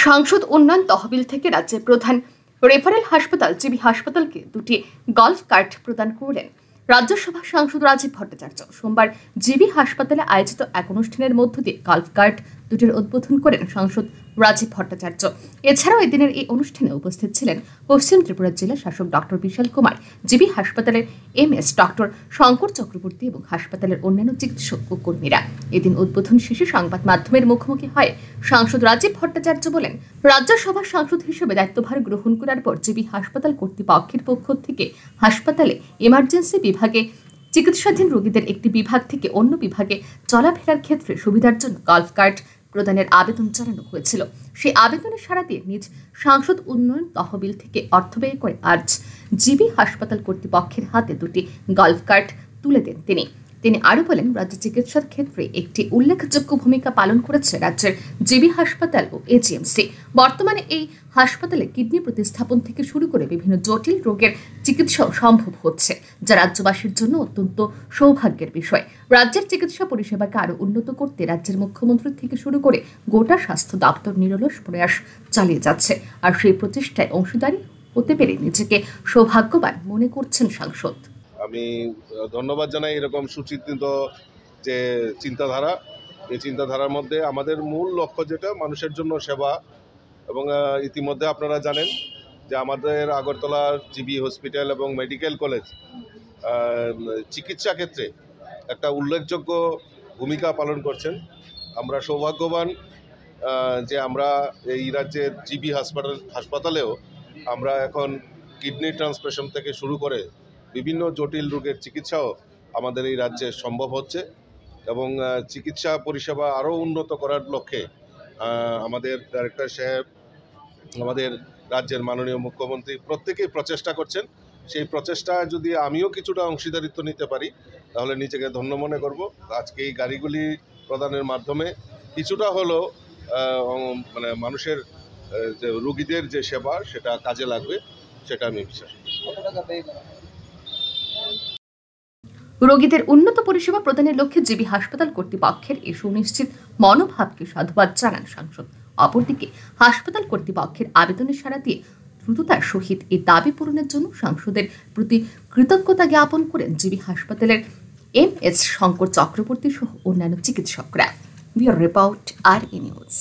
সংসদ উন্নয়ন তহবিল থেকে রাজ্যের প্রধান রেফারেল হাসপাতাল জিবি হাসপাতালকে দুটি গলফ কার্ট প্রদান করলেন রাজ্যসভা সাংসদ রাজীব ভট্টাচার্য। সোমবার জিবি হাসপাতালে আয়োজিত এক অনুষ্ঠানের মধ্য দিয়ে গলফ কার্ট দুটির উদ্বোধন করেন সাংসদ রাজীব ভট্টাচার্য। এছাড়াও এদিনের এই অনুষ্ঠানে উপস্থিত ছিলেন পশ্চিম ত্রিপুরা জেলা শাসক ডক্টর বিশাল কুমার, জিবি হাসপাতালের এমএস ডক্টর শঙ্কর চক্রবর্তী এবং হাসপাতালের অন্যান্য চিকিৎসক ও কর্মীরা। এদিন উদ্বোধন শেষে সংবাদ মাধ্যমের মুখোমুখি হয়ে সাংসদ রাজীব ভট্টাচার্য বলেন, রাজ্যসভার সাংসদ হিসেবে দায়িত্বভার গ্রহণ করার পর জিবি হাসপাতাল কর্তৃপক্ষের পক্ষ থেকে হাসপাতালে এমার্জেন্সি বিভাগে চিকিৎসাধীন রোগীদের একটি বিভাগ থেকে অন্য বিভাগে চলাফেরার ক্ষেত্রে সুবিধার জন্য গলফ কার্ট প্রদানের আবেদন জানানো হয়েছিল। সেই আবেদনে সাড়া দিয়ে নিজ সাংসদ উন্নয়ন তহবিল থেকে অর্থ ব্যয় করে আজ জিবি হাসপাতাল কর্তৃপক্ষের হাতে দুটি গলফ কার্ট তুলে দেন তিনি আরো বলেন, রাজ্য চিকিৎসার ক্ষেত্রে একটি উল্লেখযোগ্য ভূমিকা পালন করেছে রাজ্যের জিবি হাসপাতাল ও এজিএমসি। বর্তমানে এই হাসপাতালে কিডনি প্রতিস্থাপন থেকে শুরু করে বিভিন্ন জটিল রোগের চিকিৎসাও সম্ভব হচ্ছে, যা রাজ্যবাসীর জন্য অত্যন্ত সৌভাগ্যের বিষয়। রাজ্যের চিকিৎসা পরিষেবাকে আরো উন্নত করতে রাজ্যের মুখ্যমন্ত্রী থেকে শুরু করে গোটা স্বাস্থ্য দপ্তর নিরলস প্রয়াস চালিয়ে যাচ্ছে, আর সেই প্রচেষ্টায় অংশীদারি হতে পেরে নিজেকে সৌভাগ্যবান মনে করছেন সাংসদ। আমি ধন্যবাদ জানাই এরকম সুচিন্তিত যে চিন্তাধারা, এই চিন্তাধারার মধ্যে আমাদের মূল লক্ষ্য যেটা মানুষের জন্য সেবা। এবং ইতিমধ্যে আপনারা জানেন যে আমাদের আগরতলা জিবি হসপিটাল এবং মেডিকেল কলেজ চিকিৎসা ক্ষেত্রে একটা উল্লেখযোগ্য ভূমিকা পালন করছেন। আমরা সৌভাগ্যবান যে আমরা এই রাজ্যের জিবি হাসপাতালেও আমরা এখন কিডনি ট্রান্সপ্লান্টেশন থেকে শুরু করে বিভিন্ন জটিল রোগের চিকিৎসাও আমাদের এই রাজ্যে সম্ভব হচ্ছে এবং চিকিৎসা পরিষেবা আরও উন্নত করার লক্ষ্যে আমাদের ডাইরেক্টর সাহেব, আমাদের রাজ্যের মাননীয় মুখ্যমন্ত্রী প্রত্যেকেই প্রচেষ্টা করছেন। সেই প্রচেষ্টায় যদি আমিও কিছুটা অংশীদারিত্ব নিতে পারি তাহলে নিজেকে ধন্য মনে করব। আজকে এই গাড়িগুলি প্রদানের মাধ্যমে কিছুটা হলেও মানে মানুষের যে রোগীদের যে সেবা সেটা কাজে লাগবে, সেটা আমি বিশ্বাস করি। রোগীদের উন্নত পরিষেবা প্রদানের লক্ষ্যে জিবি হাসপাতাল কর্তৃপক্ষের এই সুনিশ্চিত মনোভাবকে সাধুবাদ জানান সাংসদ। অপরদিকে হাসপাতাল কর্তৃপক্ষের আবেদনে সাড়া দিয়ে দ্রুততার সহিত এই দাবি পূরণের জন্য সাংসদের প্রতি কৃতজ্ঞতা জ্ঞাপন করেন জিবি হাসপাতালের এমএস শঙ্কর চক্রবর্তী সহ অন্যান্য চিকিৎসকরা। Bureau report, RE news.